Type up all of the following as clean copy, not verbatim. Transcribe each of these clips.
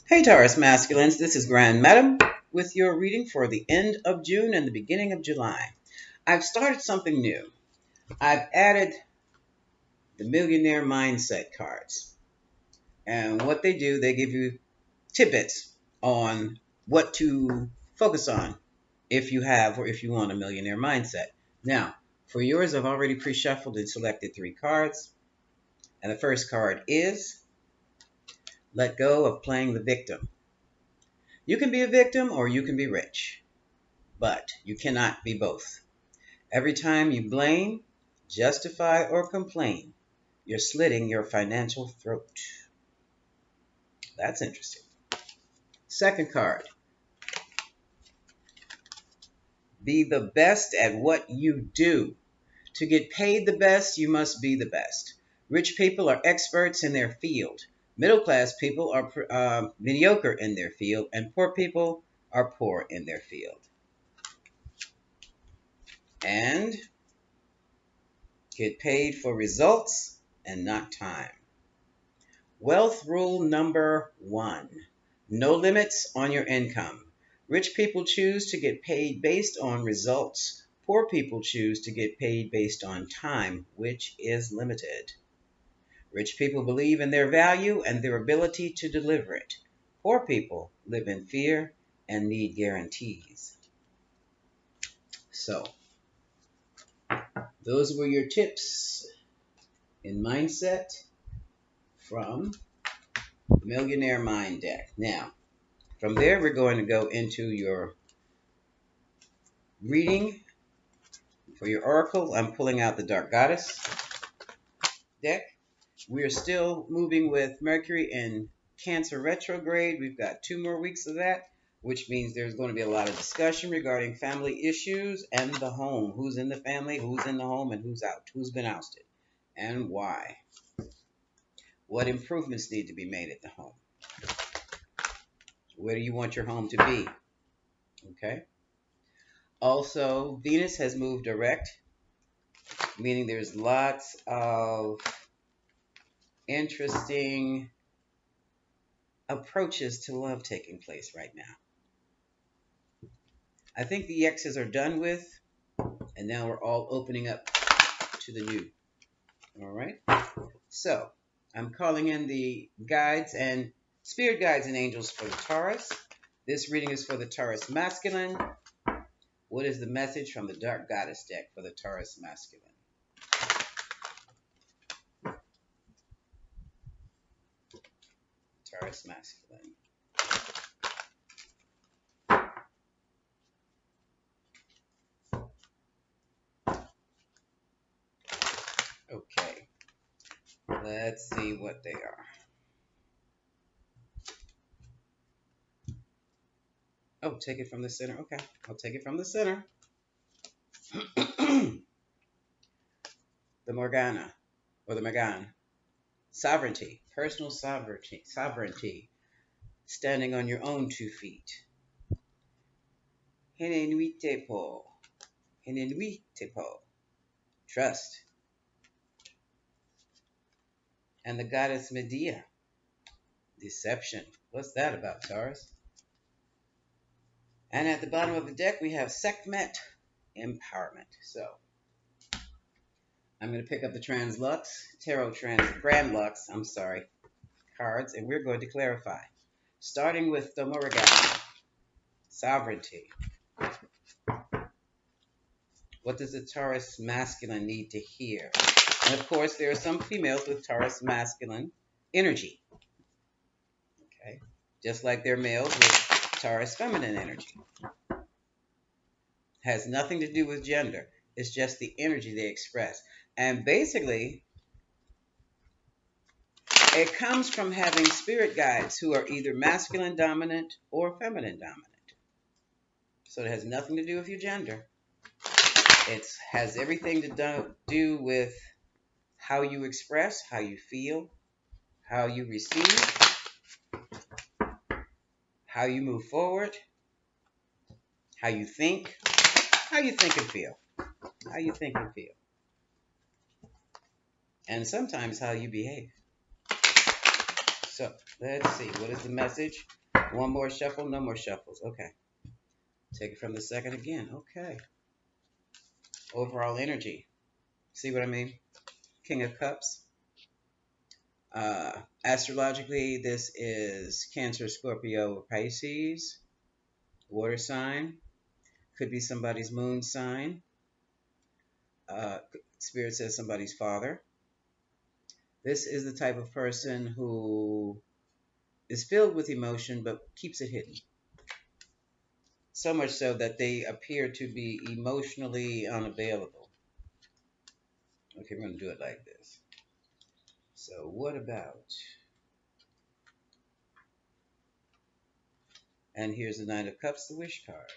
Hey Taurus Masculines, this is Grand Madam with your reading for the end of June and the beginning of July. I've started something new. I've added the Millionaire Mindset cards. And what they do, they give you tidbits on what to focus on if you have or if you want a millionaire mindset. Now, for yours, I've already pre-shuffled and selected 3 cards. And the first card is Let Go of Playing the Victim. You can be a victim or you can be rich, but you cannot be both. Every time you blame, justify, or complain, you're slitting your financial throat. That's interesting. Second card. Be the best at what you do. To get paid the best, you must be the best. Rich people are experts in their field. Middle class people are mediocre in their field, and poor people are poor in their field. And get paid for results and not time. Wealth rule number 1. No limits on your income. Rich people choose to get paid based on results. Poor people choose to get paid based on time, which is limited. Rich people believe in their value and their ability to deliver it. Poor people live in fear and need guarantees. So, those were your tips in mindset from Millionaire Mind Deck. Now, from there, we're going to go into your reading for your oracle. I'm pulling out the Dark Goddess deck. We are still moving with Mercury in Cancer retrograde. We've got 2 more weeks of that, which means there's going to be a lot of discussion regarding family issues and the home. Who's in the family, who's in the home, and who's out, who's been ousted, and why. What improvements need to be made at the home? Where do you want your home to be? Okay. Also, Venus has moved direct, meaning there's lots of interesting approaches to love taking place right now. I think the exes are done with, and now we're all opening up to the new. All right. So I'm calling in the guides and spirit guides and angels for the Taurus. This reading is for the Taurus masculine. What is the message from the Dark Goddess deck for the Taurus masculine? Taurus masculine. Okay. Let's see what they are. Oh, take it from the center. Okay, I'll take it from the center. The Morgana, or the Magan. Sovereignty, personal sovereignty, standing on your own 2 feet. Henenuitepo, trust. And the goddess Medea, deception. What's that about, Taurus? And at the bottom of the deck, we have Sekhmet, empowerment. So, I'm going to pick up the Grand Lux cards, and we're going to clarify. Starting with the Morrigan, sovereignty. What does the Taurus masculine need to hear? And of course, there are some females with Taurus masculine energy. Okay, just like there are males with Taurus feminine energy. Has nothing to do with gender. It's just the energy they express. And basically, it comes from having spirit guides who are either masculine dominant or feminine dominant. So it has nothing to do with your gender. It has everything to do with how you express, how you feel, how you receive, how you move forward, how you think and feel. How you think and feel. And sometimes how you behave. So let's see. What is the message? One more shuffle, no more shuffles. Okay. Take it from the second again. Okay. Overall energy. See what I mean? King of Cups. Astrologically, this is Cancer, Scorpio, Pisces, water sign. Could be somebody's moon sign. Uh, Spirit says somebody's father. This is the type of person who is filled with emotion but keeps it hidden. So much so that they appear to be emotionally unavailable. Okay, we're going to do it like this. So, what about? And here's the Nine of Cups, the Wish card.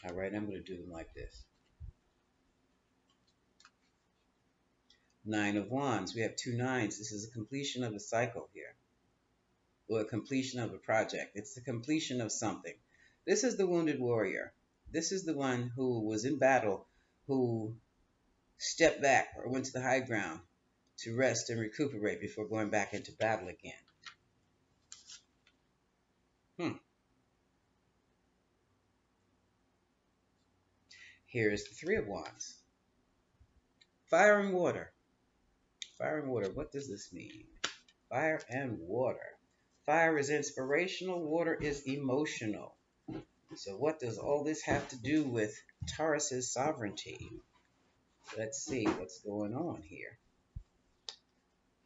All right, I'm going to do them like this. Nine of Wands. We have two nines. This is a completion of a cycle here, or a completion of a project. It's the completion of something. This is the wounded warrior. This is the one who was in battle, who stepped back or went to the high ground to rest and recuperate before going back into battle again. Here is the Three of Wands. Fire and water. Fire and water. What does this mean? Fire and water. Fire is inspirational. Water is emotional. So what does all this have to do with Taurus's sovereignty? Let's see what's going on here.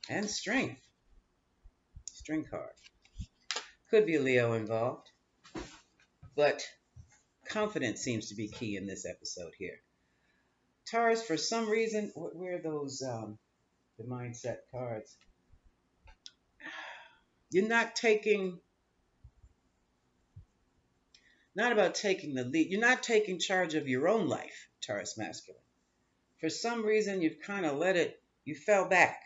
And strength. String card. Could be a Leo involved. But confidence seems to be key in this episode here. Taurus, for some reason, where are those, the mindset cards? You're not about taking the lead. You're not taking charge of your own life, Taurus masculine. For some reason, you've kind of you fell back.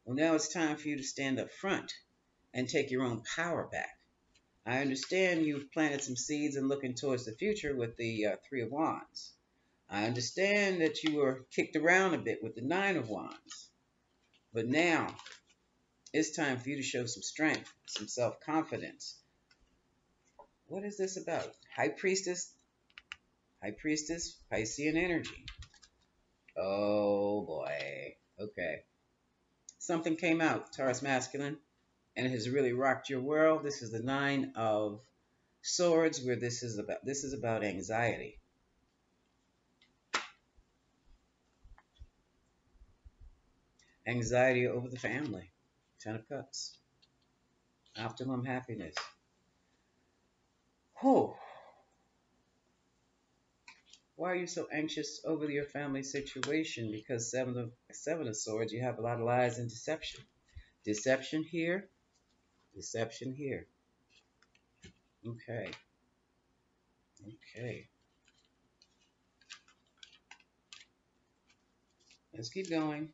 Well, now it's time for you to stand up front and take your own power back. I understand you've planted some seeds and looking towards the future with the Three of Wands. I understand that you were kicked around a bit with the Nine of Wands. But now, it's time for you to show some strength, some self-confidence. What is this about? High Priestess, Piscean energy. Oh boy. Okay. Something came out, Taurus masculine, and it has really rocked your world. This is the Nine of Swords, where this is about anxiety. Anxiety over the family. Ten of Cups. Optimum happiness. Whew. Why are you so anxious over your family situation? Because Seven of Swords, you have a lot of lies and deception. Deception here. Deception here. Okay. Okay. Let's keep going.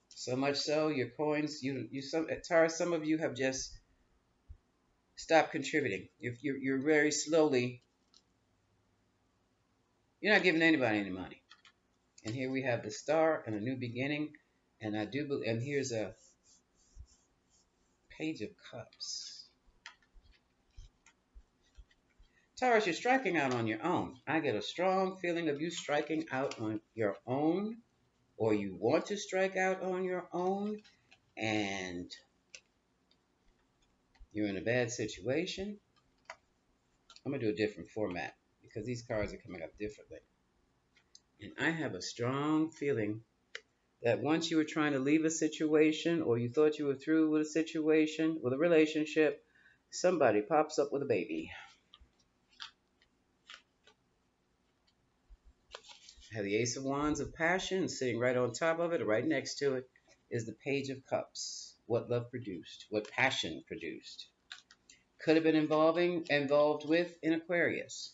So much so, your coins, Taurus, some of you have just stopped contributing. You're very slowly, you're not giving anybody any money. And here we have the Star and a new beginning. And and here's a Page of Cups. Taurus, you're striking out on your own. I get a strong feeling of you striking out on your own, or you want to strike out on your own, and you're in a bad situation. I'm going to do a different format because these cards are coming up differently. And I have a strong feeling that once you were trying to leave a situation, or you thought you were through with a situation, with a relationship, somebody pops up with a baby. I have the Ace of Wands of Passion sitting right on top of it, or right next to it, is the Page of Cups. What love produced, what passion produced. Could have been involved with in Aquarius,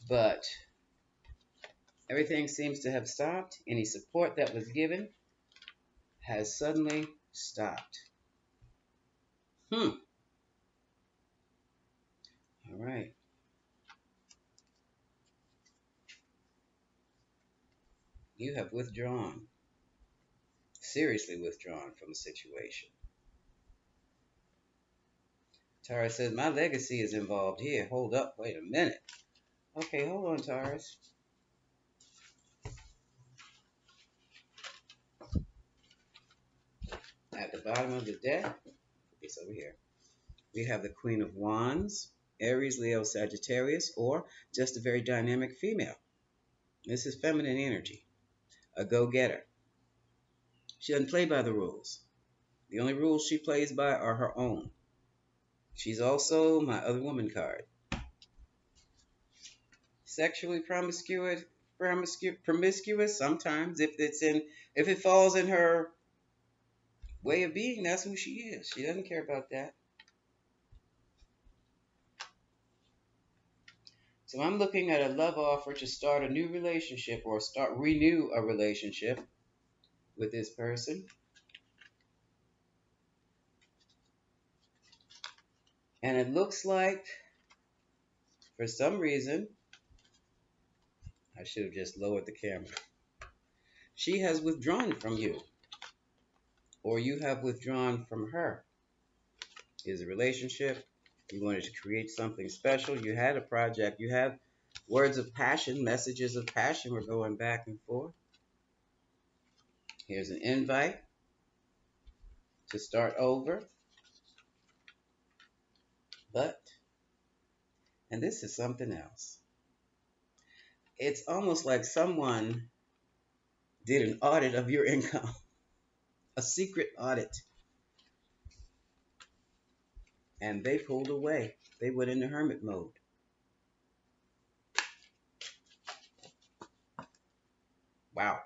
but everything seems to have stopped. Any support that was given has suddenly stopped. All right. You have withdrawn. seriously withdrawn from the situation. Taurus says, my legacy is involved here. Hold up, wait a minute. Okay, hold on, Taurus. At the bottom of the deck, it's over here. We have the Queen of Wands, Aries, Leo, Sagittarius, or just a very dynamic female. This is feminine energy, a go-getter. She doesn't play by the rules. The only rules she plays by are her own. She's also my other woman card. Sexually promiscuous sometimes. If it falls in her way of being, that's who she is. She doesn't care about that. So I'm looking at a love offer to start a new relationship or renew a relationship with this person. And it looks like, for some reason, I should have just lowered the camera. She has withdrawn from you, or you have withdrawn from her. Is a relationship. You wanted to create something special. You had a project. You had words of passion, messages of passion were going back and forth. Here's an invite to start over. But, and this is something else. It's almost like someone did an audit of your income, a secret audit, and they pulled away. They went into hermit mode. Wow.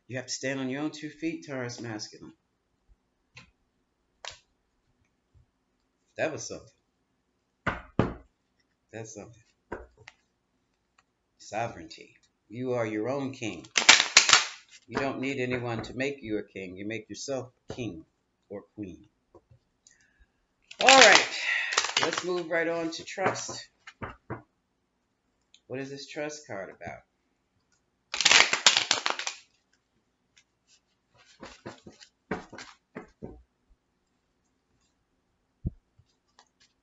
You have to stand on your own 2 feet, Taurus masculine. That was something. That's something. Sovereignty. You are your own king. You don't need anyone to make you a king. You make yourself a king or queen. All right. Let's move right on to trust. What is this trust card about?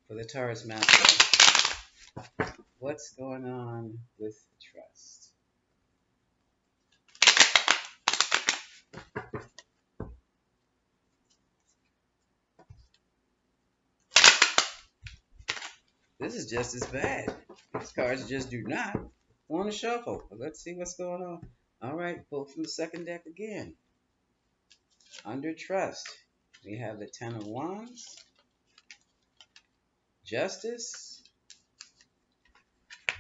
For the Taurus masculine, what's going on with trust? This is just as bad. These cards just do not want to shuffle. But let's see what's going on. All right, pull from the second deck again. Under trust, we have the Ten of Wands, Justice,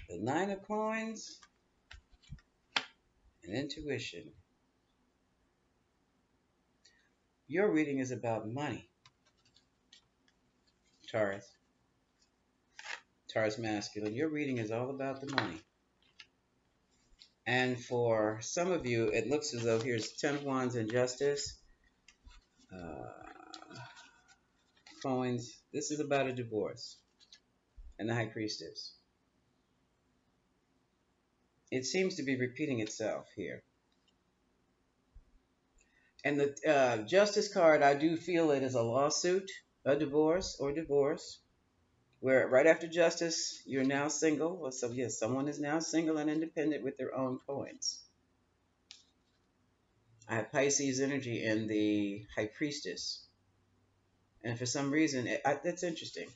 the Nine of Coins, and Intuition. Your reading is about money, Taurus. Taurus masculine. Your reading is all about the money. And for some of you, it looks as though here's Ten of Wands and Justice. Coins. This is about a divorce. And the High Priestess. It seems to be repeating itself here. And the Justice card, I do feel it is a lawsuit, a divorce, or divorce. Where right after Justice, you're now single. So yes, someone is now single and independent with their own coins. I have Pisces energy in the High Priestess. And for some reason, that's interesting.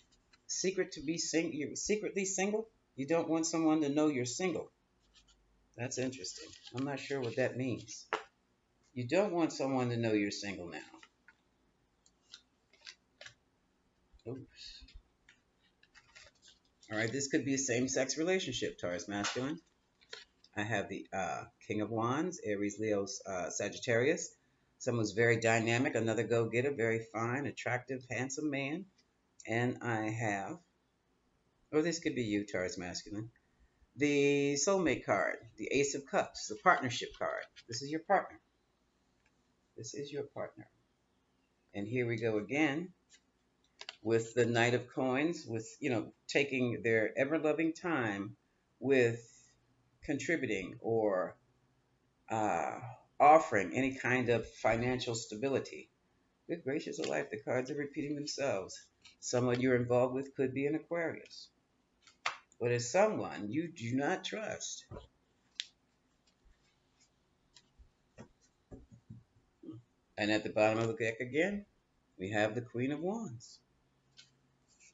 You're secretly single? You don't want someone to know you're single. That's interesting. I'm not sure what that means. You don't want someone to know you're single now. Oops. All right, this could be a same-sex relationship, Taurus masculine. I have the King of Wands, Aries, Leo, Sagittarius. Someone's very dynamic, another go-getter, very fine, attractive, handsome man. And I have, or this could be you, Taurus masculine, the soulmate card, the Ace of Cups, the partnership card. This is your partner. This is your partner. And here we go again with the Knight of Coins, with, taking their ever-loving time with contributing or uh, offering any kind of financial stability. Good gracious of life, the cards are repeating themselves. Someone you're involved with could be an Aquarius, but it's someone you do not trust. And at the bottom of the deck again, we have the Queen of Wands.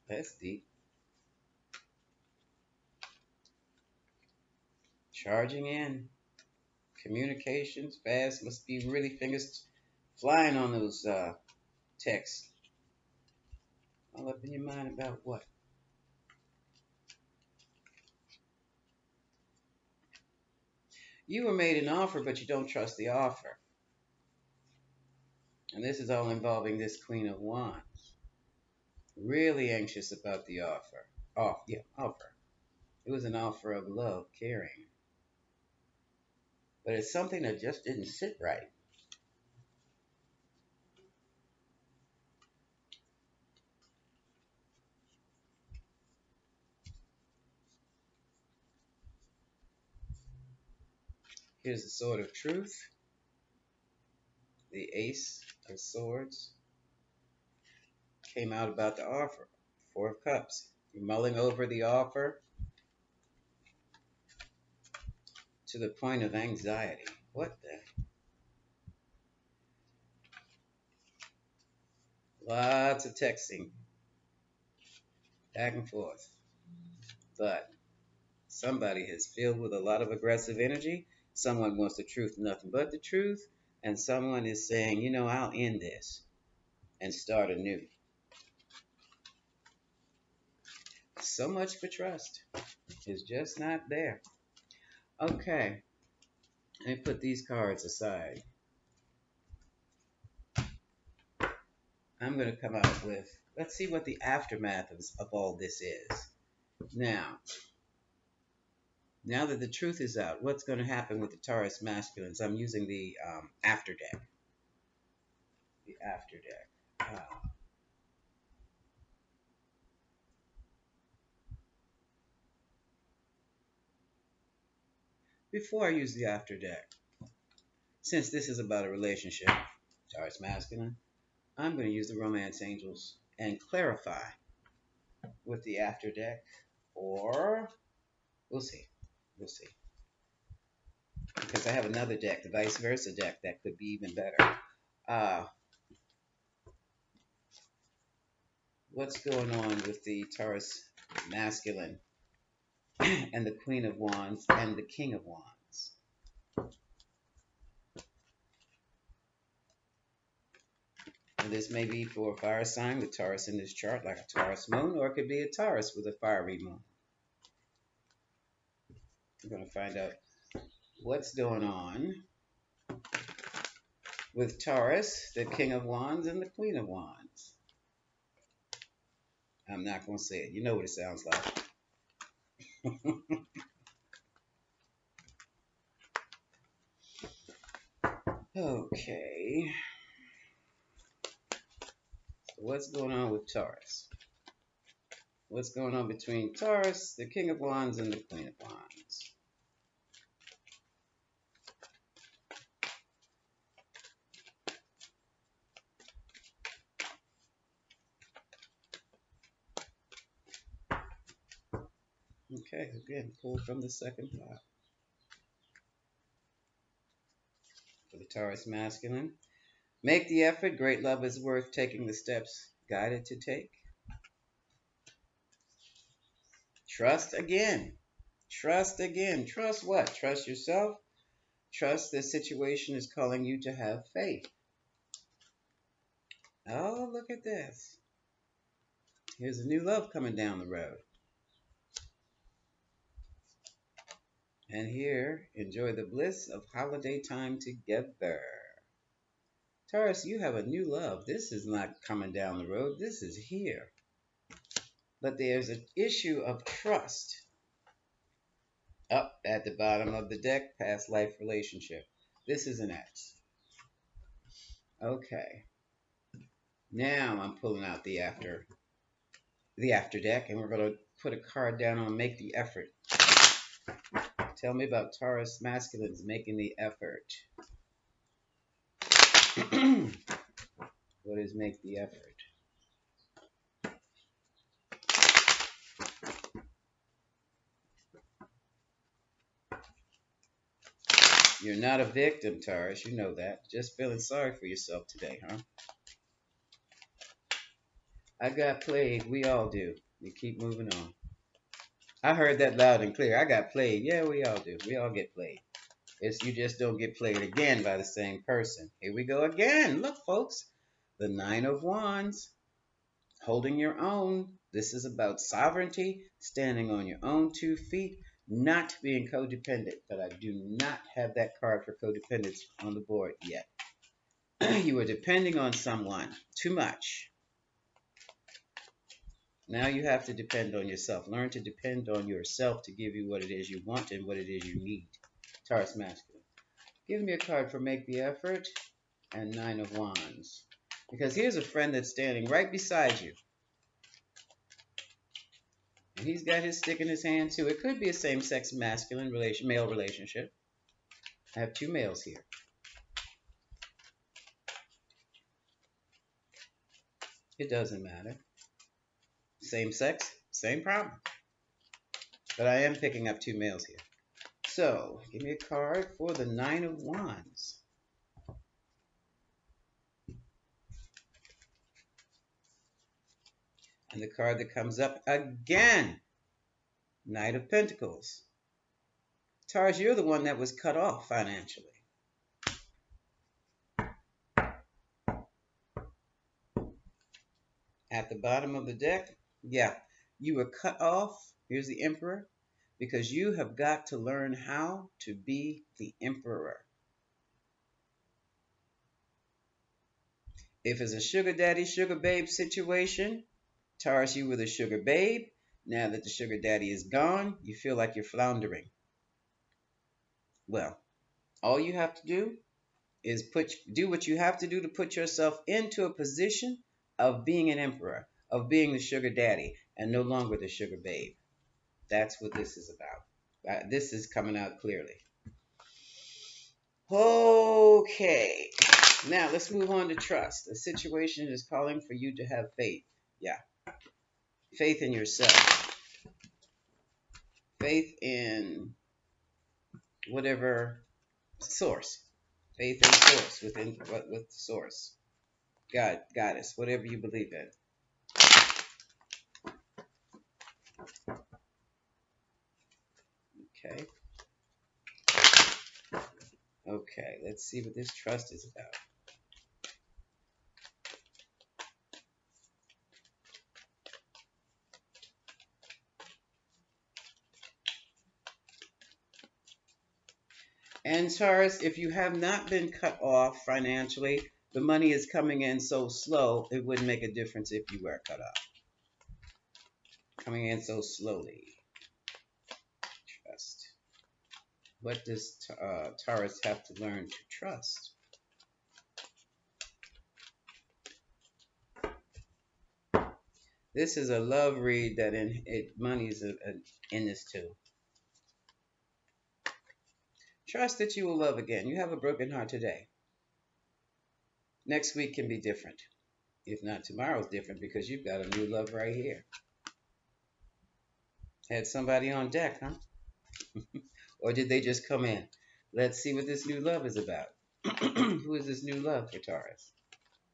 That's deep. Charging in. Communications fast. Must be really fingers flying on those texts. All up in your mind about what? You were made an offer, but you don't trust the offer. And this is all involving this Queen of Wands. Really anxious about the offer. Offer. It was an offer of love, caring. But it's something that just didn't sit right. Here's the Sword of Truth, the Ace of Swords. Came out about the offer. Four of Cups. You're mulling over the offer to the point of anxiety. What the? Lots of texting. Back and forth. But somebody is filled with a lot of aggressive energy. Someone wants the truth, nothing but the truth. And someone is saying, you know, I'll end this and start anew. So much for trust. It's just not there. Okay. Let me put these cards aside. I'm going to come out with, let's see what the aftermath of all this is. Now that the truth is out, what's going to happen with the Taurus masculines? I'm using the after deck. The after deck. Before I use the after deck, since this is about a relationship, Taurus masculine, I'm going to use the romance angels and clarify with the after deck, or we'll see. We'll see. Because I have another deck, the vice versa deck, that could be even better. What's going on with the Taurus masculine and the Queen of Wands and the King of Wands? And this may be for a fire sign with Taurus in this chart, like a Taurus moon, or it could be a Taurus with a fiery moon. We're going to find out what's going on with Taurus, the King of Wands, and the Queen of Wands. I'm not going to say it. You know what it sounds like. Okay. So what's going on with Taurus? What's going on between Taurus, the King of Wands, and the Queen of Wands? Okay, again, pull from the second pile. For the Taurus masculine, make the effort. Great love is worth taking the steps guided to take. Trust again. Trust again. Trust what? Trust yourself. Trust the situation is calling you to have faith. Oh, look at this. Here's a new love coming down the road. And here, enjoy the bliss of holiday time together. Taurus, you have a new love. This is not coming down the road. This is here. But there's an issue of trust. Up at the bottom of the deck, past life relationship. This is an X. Okay. Now I'm pulling out the after deck, and we're going to put a card down and make the effort Tell me about Taurus masculines making the effort. What is make the effort? You're not a victim, Taurus. You know that. Just feeling sorry for yourself today, huh? I got played. We all do. We keep moving on. I heard that loud and clear. I got played. Yeah, we all do. We all get played. It's you just don't get played again by the same person. Here we go again. Look, folks. The Nine of Wands. Holding your own. This is about sovereignty, standing on your own 2 feet, not being codependent. But I do not have that card for codependence on the board yet. You are depending on someone too much. Now you have to depend on yourself. Learn to depend on yourself to give you what it is you want and what it is you need. Taurus masculine. Give me a card for make the effort and Nine of Wands. Because here's a friend that's standing right beside you. And he's got his stick in his hand too. It could be a same-sex masculine male relationship. I have 2 males here. It doesn't matter. Same sex, same problem. But I am picking up 2 males here. So, give me a card for the Nine of Wands. And the card that comes up again, Knight of Pentacles. Taurus, you're the one that was cut off financially. At the bottom of the deck, yeah, you were cut off. Here's the Emperor. Because you have got to learn how to be the Emperor. If it's a sugar daddy, sugar babe situation, Taurus, you were the sugar babe. Now that the sugar daddy is gone, you feel like you're floundering. Well, all you have to do is do what you have to do to put yourself into a position of being an emperor, of being the sugar daddy, and no longer the sugar babe. That's what this is about. This is coming out clearly. Okay. Now let's move on to trust. The situation is calling for you to have faith. Yeah. Faith in yourself. Faith in whatever source. Faith in source, with source. God, goddess, whatever you believe in. Okay. Okay, let's see what this trust is about. And Taurus, if you have not been cut off financially, the money is coming in so slow, it wouldn't make a difference if you were cut off. Coming in so slowly. Trust. What does Taurus have to learn to trust? This is a love read that money is in this too. Trust that you will love again. You have a broken heart today. Next week can be different. If not, tomorrow's different because you've got a new love right here. Had somebody on deck, huh? Or did they just come in? Let's see what this new love is about. Who is this new love for Taurus?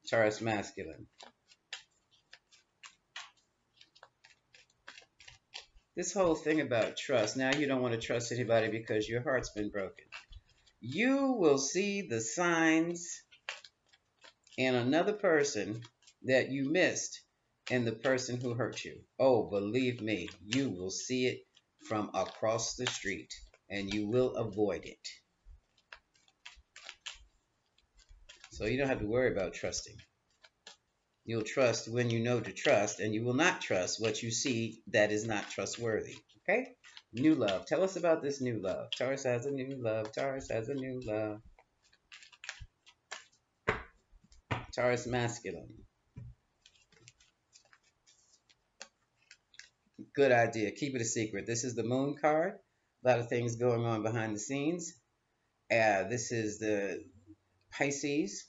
Taurus masculine. This whole thing about trust. Now you don't want to trust anybody because your heart's been broken. You will see the signs in another person that you missed in the person who hurt you. Oh, believe me, you will see it from across the street and you will avoid it. So you don't have to worry about trusting. You'll trust when you know to trust, and you will not trust what you see that is not trustworthy. Okay? New love. Tell us about this new love. Taurus has a new love. Taurus has a new love. Taurus masculine. Good idea. Keep it a secret. This is the moon card, A lot of things going on behind the scenes. This is the Pisces.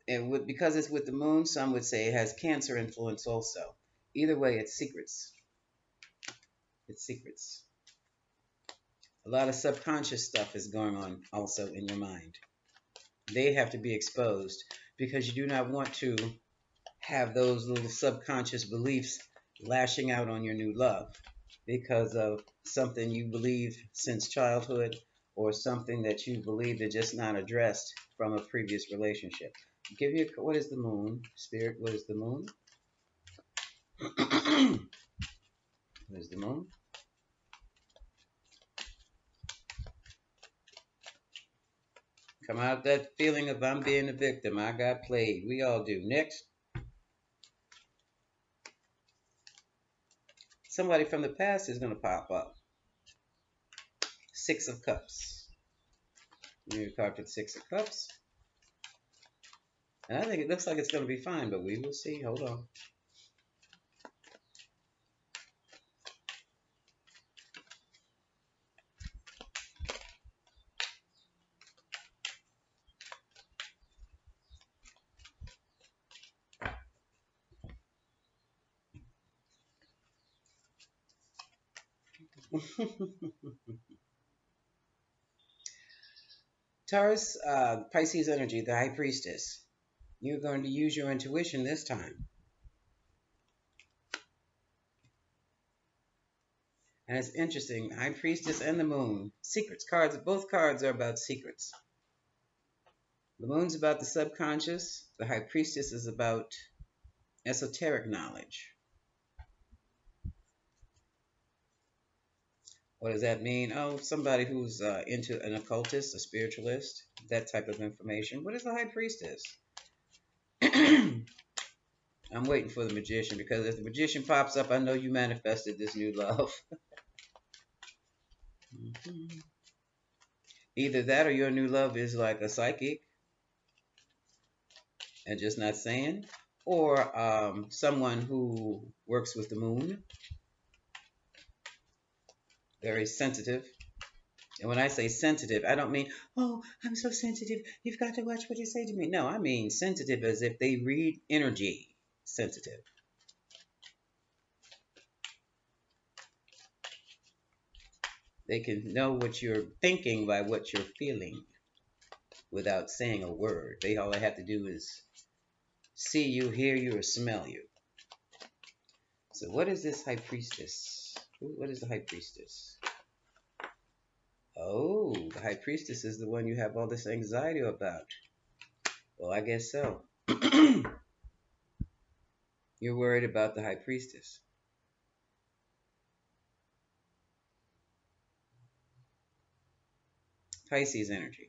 Because it's with the moon, some would say it has Cancer influence also. Either way, it's secrets. It's secrets. A lot of subconscious stuff is going on also in your mind. They have to be exposed because you do not want to have those little subconscious beliefs lashing out on your new love because of something you believe since childhood or something that you believe are just not addressed from a previous relationship. Give you what is the moon? Spirit, what is the moon? What is the moon? Come out that feeling of I'm being a victim. I got played. We all do. Next. Somebody from the past is going to pop up. Six of Cups. You need a card for the Six of Cups. And I think it looks like it's going to be fine, but we will see. Hold on. Taurus, Pisces energy, the High Priestess. You're going to use your intuition this time. And it's interesting. High Priestess and the Moon. Secrets cards. Both cards are about secrets. The Moon's about the subconscious. The High Priestess is about esoteric knowledge. What does that mean? Oh, somebody who's into an occultist, a spiritualist, that type of information. What is the High Priestess? I'm waiting for the Magician because if the Magician pops up, I know you manifested this new love. Either that or your new love is like a psychic and just not saying, or someone who works with the moon, very sensitive. And when I say sensitive, I don't mean, oh, I'm so sensitive, you've got to watch what you say to me. No, I mean sensitive as if they read energy. Sensitive. They can know what you're thinking by what you're feeling without saying a word. All they have to do is see you, hear you, or smell you. So what is this High Priestess? What is the High Priestess? Oh, the High Priestess is the one you have all this anxiety about. Well, I guess so. You're worried about the High Priestess. Pisces energy.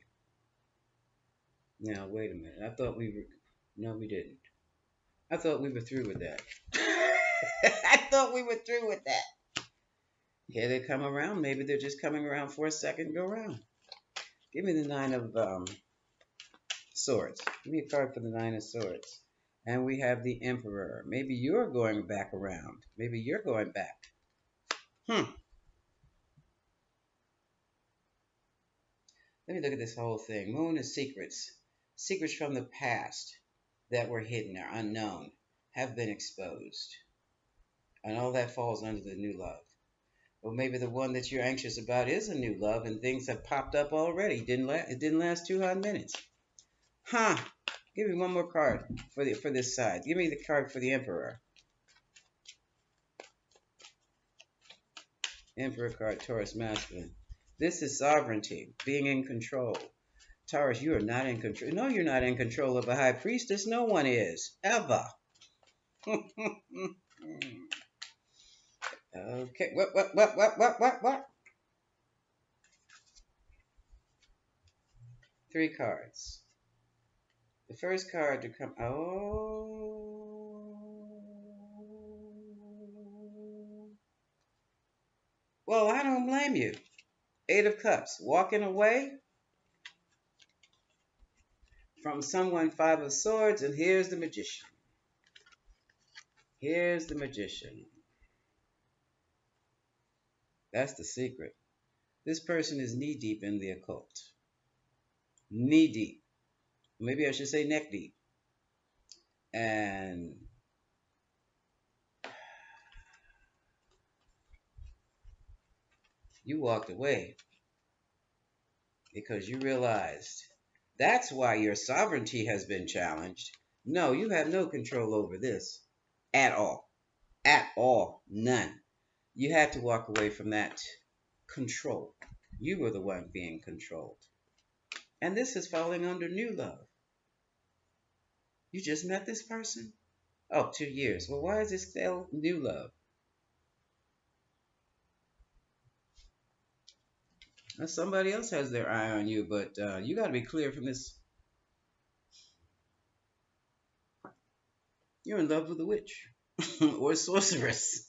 Now, wait a minute. I thought we were... No, we didn't. I thought we were through with that. I thought we were through with that. Here they come around. Maybe they're just coming around for a second go round. Give me the Nine of Swords. Give me a card for the Nine of Swords. And we have the Emperor. Maybe you're going back around. Maybe you're going back. Let me look at this whole thing. Moon is secrets. Secrets from the past that were hidden or unknown have been exposed. And all that falls under the new love. Well, maybe the one that you're anxious about is a new love and things have popped up already. It didn't last 2 hot minutes. Give me one more card for this side. Give me the card for the Emperor. Emperor card, Taurus masculine. This is sovereignty, being in control. Taurus, you are not in control. No, you're not in control of a High Priestess. No one is. Ever. Okay. What? 3 cards. The first card to come. Oh. Well, I don't blame you. 8 of Cups. Walking away from someone. 5 of Swords. And here's the Magician. Here's the Magician. That's the secret. This person is knee deep in the occult. Knee deep. Maybe I should say neck deep. And you walked away because you realized that's why your sovereignty has been challenged. No, you have no control over this at all. At all. None. You had to walk away from that control. You were the one being controlled. And this is falling under new love. You just met this person? Oh, 2 years. Well, why is this still new love? Now, somebody else has their eye on you, but you got to be clear from this. You're in love with a witch or sorceress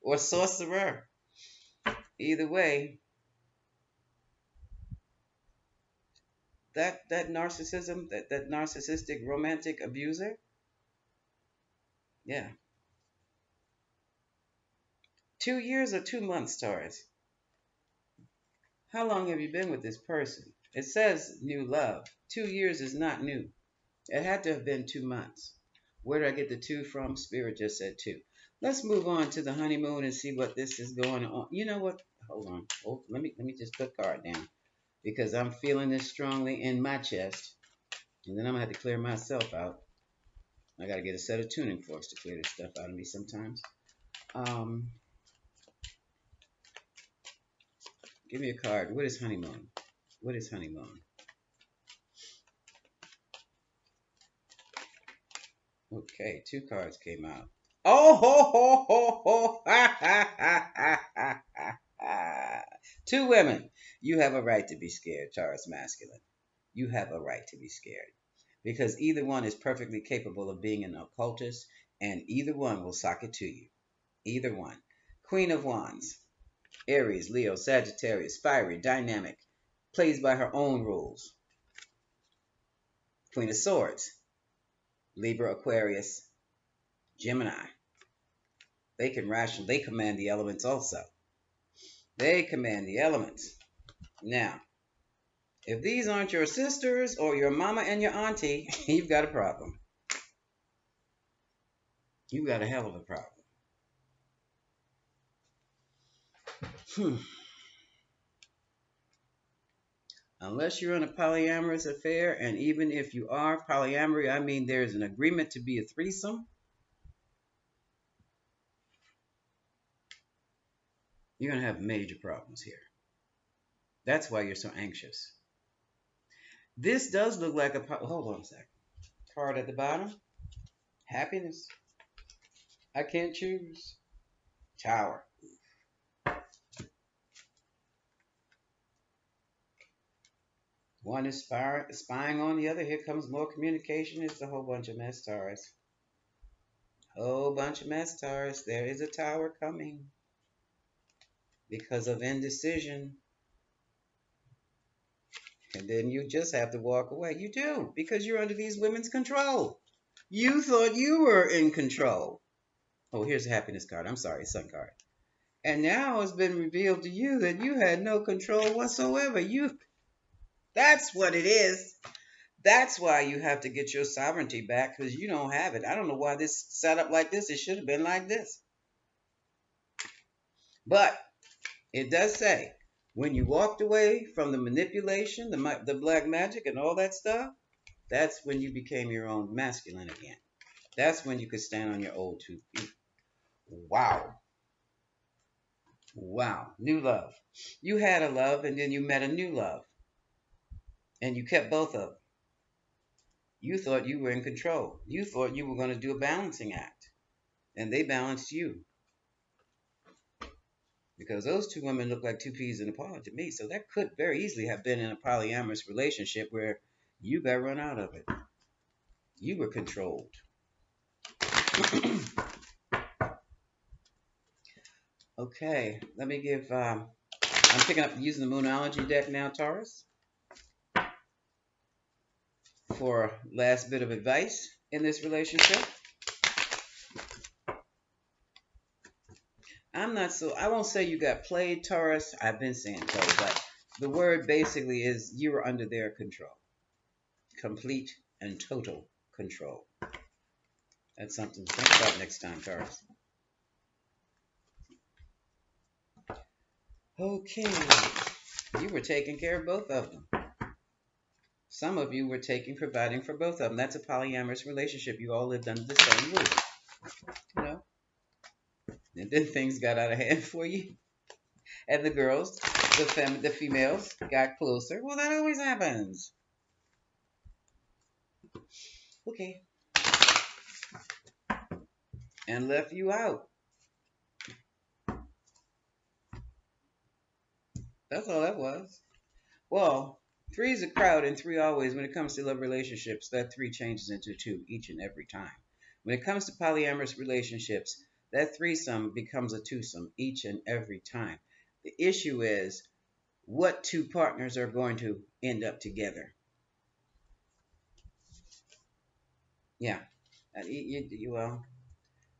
or sorcerer. Either way, that narcissism, that narcissistic romantic abuser, yeah. 2 years or 2 months, Taurus. How long have you been with this person? It says new love. 2 years is not new. It had to have been 2 months. Where did I get the two from? Spirit just said two. Let's move on to the honeymoon and see what this is going on. You know what? Hold on. Let me just put the card down because I'm feeling this strongly in my chest, and then I'm gonna have to clear myself out. I gotta get a set of tuning forks to clear this stuff out of me sometimes. Give me a card. What is honeymoon? What is honeymoon? Okay, two cards came out. Oh ho ho ho ho! Ha ha ha ha ha ha ha! Two women. You have a right to be scared, Taurus masculine. You have a right to be scared because either one is perfectly capable of being an occultist, and either one will sock it to you. Either one. Queen of Wands. Aries, Leo, Sagittarius, fiery, dynamic, plays by her own rules. Queen of Swords. Libra, Aquarius, Gemini. They can ration. They command the elements also. They command the elements. Now, if these aren't your sisters or your mama and your auntie, you've got a problem. You've got a hell of a problem. Unless you're in a polyamorous affair, and even if you are polyamory, I mean there's an agreement to be a threesome, you're going to have major problems here. That's why you're so anxious. This does look like a... Hold on a second. Card at the bottom. Happiness. I can't choose. Tower. One is spying on the other. Here comes more communication. It's a whole bunch of mess, Taurus. Whole bunch of mess, Taurus. There is a tower coming because of indecision. And then you just have to walk away. You do, because you're under these women's control. You thought you were in control. Oh, here's a happiness card. I'm sorry, sun card. And now it's been revealed to you that you had no control whatsoever. That's what it is. That's why you have to get your sovereignty back, because you don't have it. I don't know why this set up like this. It should have been like this. But it does say, when you walked away from the manipulation, the black magic and all that stuff, that's when you became your own masculine again. That's when you could stand on your old 2 feet. Wow. Wow. New love. You had a love and then you met a new love. And you kept both of them. You thought you were in control. You thought you were going to do a balancing act. And they balanced you. Because those two women look like two peas in a pod to me. So that could very easily have been in a polyamorous relationship where you got run out of it. You were controlled. Okay, let me give... I'm picking up using the Moonology deck now, Taurus, for last bit of advice in this relationship. I won't say you got played, Taurus. I've been saying played, but the word basically is you were under their control. Complete and total control. That's something to think about next time, Taurus. Okay. You were taking care of both of them. Some of you were providing for both of them. That's a polyamorous relationship. You all lived under the same roof. You know? And then things got out of hand for you. And the girls, the females got closer. Well, that always happens. Okay. And left you out. That's all that was. Well, three is a crowd, and three always, when it comes to love relationships, that three changes into two each and every time. When it comes to polyamorous relationships, that threesome becomes a twosome each and every time. The issue is what two partners are going to end up together. Yeah. Well,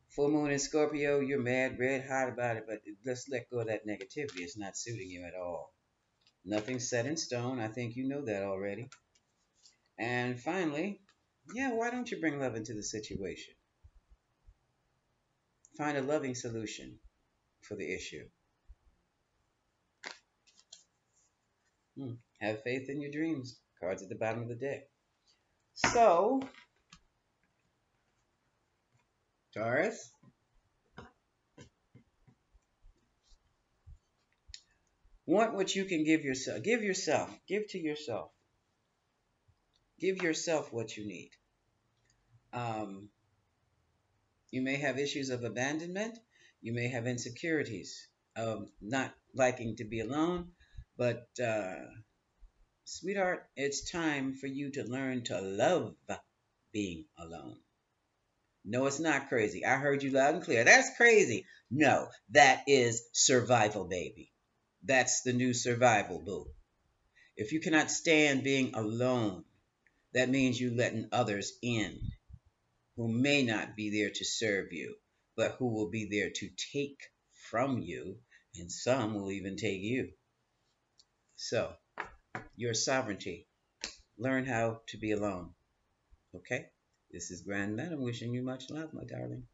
full moon in Scorpio, you're mad, red hot about it, but let's let go of that negativity. It's not suiting you at all. Nothing's set in stone. I think you know that already. And finally, yeah, why don't you bring love into the situation? Find a loving solution for the issue. Have faith in your dreams. Cards at the bottom of the deck. So, Taurus, want what you can give yourself. Give yourself. Give to yourself. Give yourself what you need. Um, you may have issues of abandonment. You may have insecurities of not liking to be alone. But, sweetheart, it's time for you to learn to love being alone. No, it's not crazy. I heard you loud and clear. That's crazy. No, that is survival, baby. That's the new survival, boo. If you cannot stand being alone, that means you letting others in who may not be there to serve you, but who will be there to take from you, and some will even take you. So, your sovereignty. Learn how to be alone. Okay? This is Grand Madam wishing you much love, my darling.